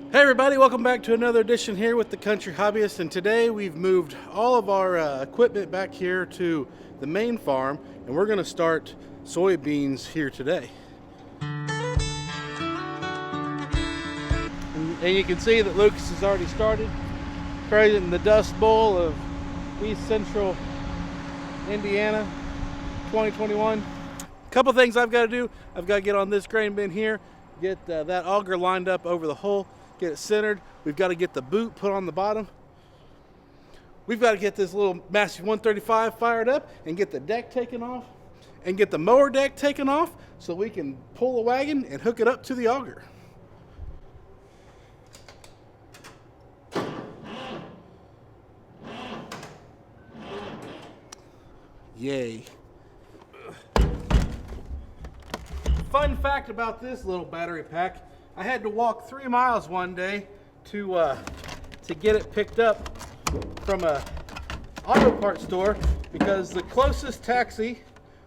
Hey everybody, welcome back to another edition here with the Country Hobbyist, and today we've moved all of our equipment back here to the main farm, and we're going to start soybeans here today. And you can see that Lucas has already started creating the Dust Bowl of East Central Indiana 2021. A couple things I've got to do. I've got to get on this grain bin here, get that auger lined up over the hole, get it centered. We've got to get the boot put on the bottom. We've got to get this little Massey 135 fired up and get the deck taken off and get the mower deck taken off so we can pull the wagon and hook it up to the auger. Yay. Fun fact about this little battery pack, I had to walk 3 miles one day to get it picked up from a auto parts store because the closest taxi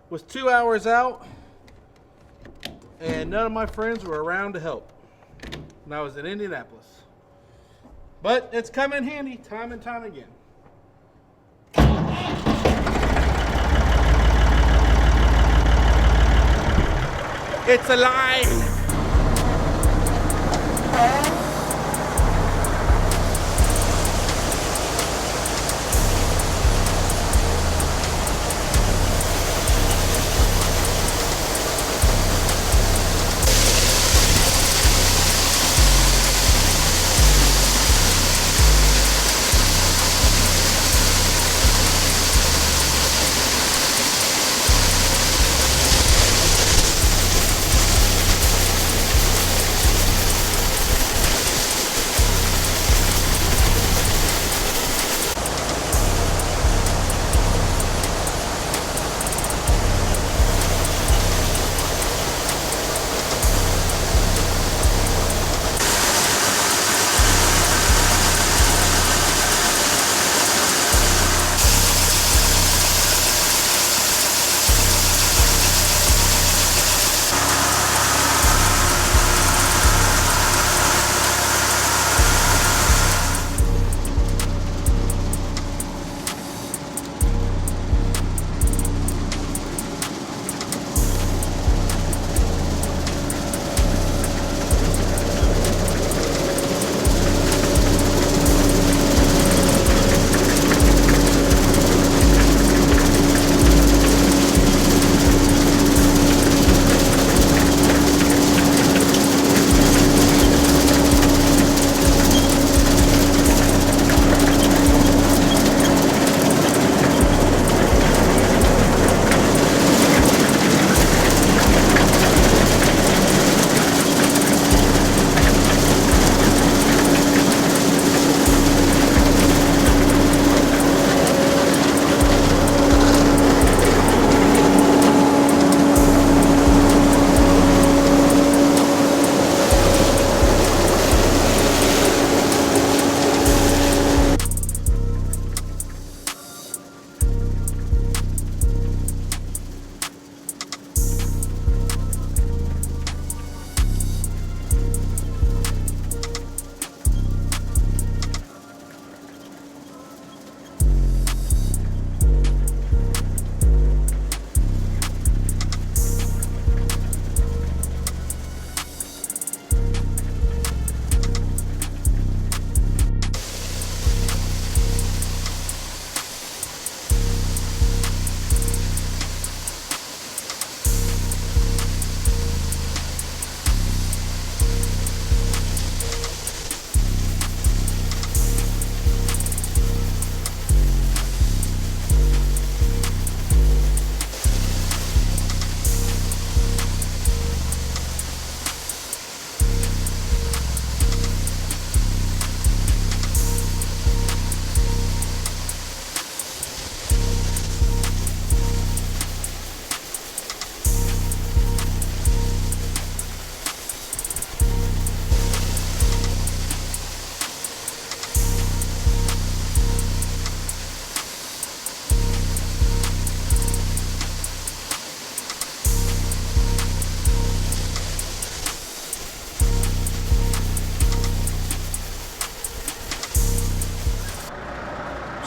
was 2 hours out and none of my friends were around to help. And I was in Indianapolis. But it's come in handy time and time again. It's alive!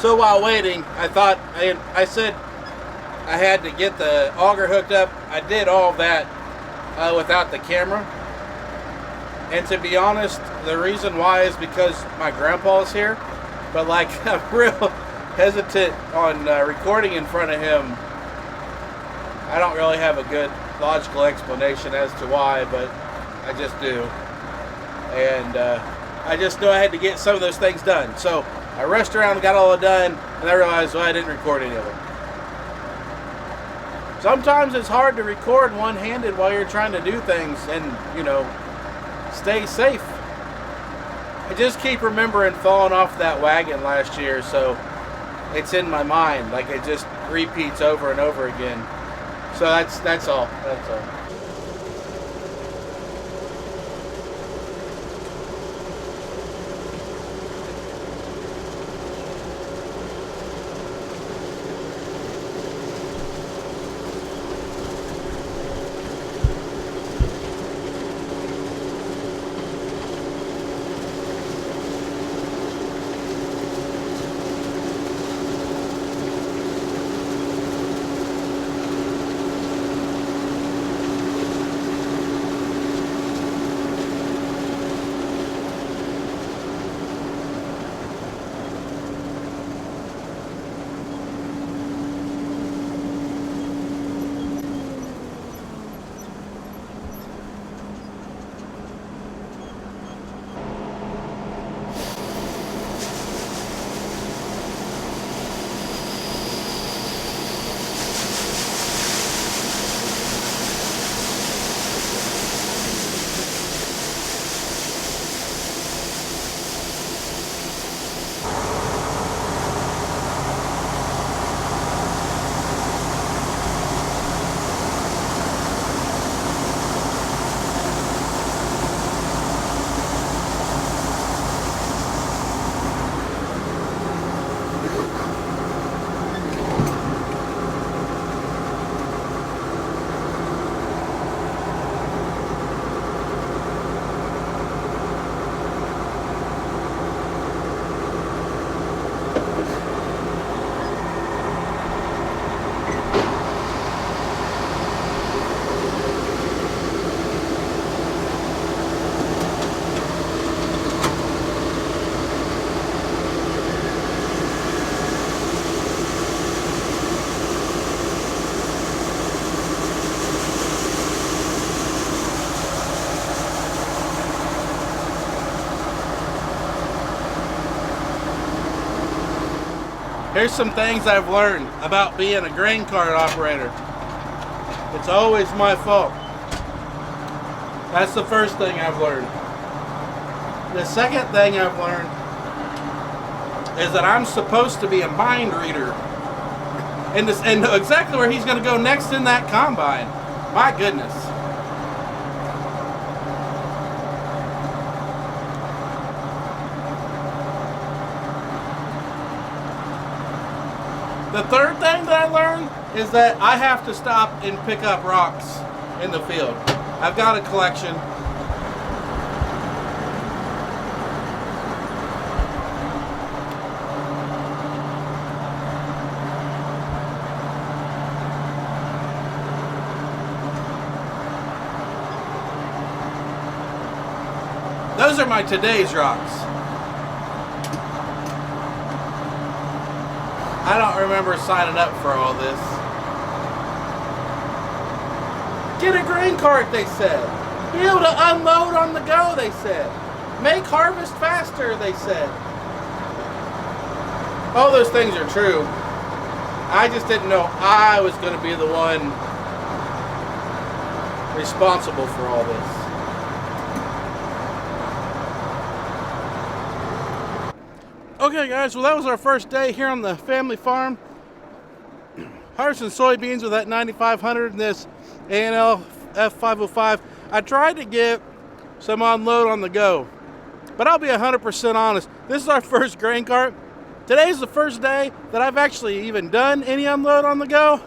So while waiting, I said I had to get the auger hooked up. I did all of that without the camera. And to be honest, the reason why is because my grandpa's here. But like, I'm real hesitant on recording in front of him. I don't really have a good logical explanation as to why, but I just do. And I just knew I had to get some of those things done. So I rushed around and got all it done, and I realized, well, I didn't record any of it. Sometimes it's hard to record one-handed while you're trying to do things and, you know, stay safe. I just keep remembering falling off that wagon last year, so it's in my mind. Like, it just repeats over and over again. So that's all. That's all. Here's some things I've learned about being a grain cart operator. It's always my fault. That's the first thing I've learned. The second thing I've learned is that I'm supposed to be a mind reader and know exactly where he's going to go next in that combine. My goodness. The third thing that I learned is that I have to stop and pick up rocks in the field. I've got a collection. Those are my today's rocks. I don't remember signing up for all this. Get a grain cart, they said. Be able to unload on the go, they said. Make harvest faster, they said. All those things are true. I just didn't know I was going to be the one responsible for all this. Okay guys, well that was our first day here on the family farm. Harvesting soybeans with that 9500 and this A&L F505. I tried to get some unload on the go, but I'll be 100% honest. This is our first grain cart. Today's the first day that I've actually even done any unload on the go.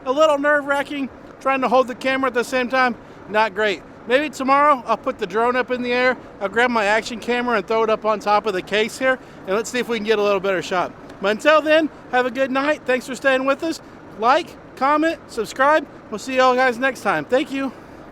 A little nerve-wracking, trying to hold the camera at the same time. Not great. Maybe tomorrow I'll put the drone up in the air. I'll grab my action camera and throw it up on top of the case here, and let's see if we can get a little better shot. But until then, have a good night. Thanks for staying with us. Like, comment, subscribe. We'll see y'all guys next time. Thank you.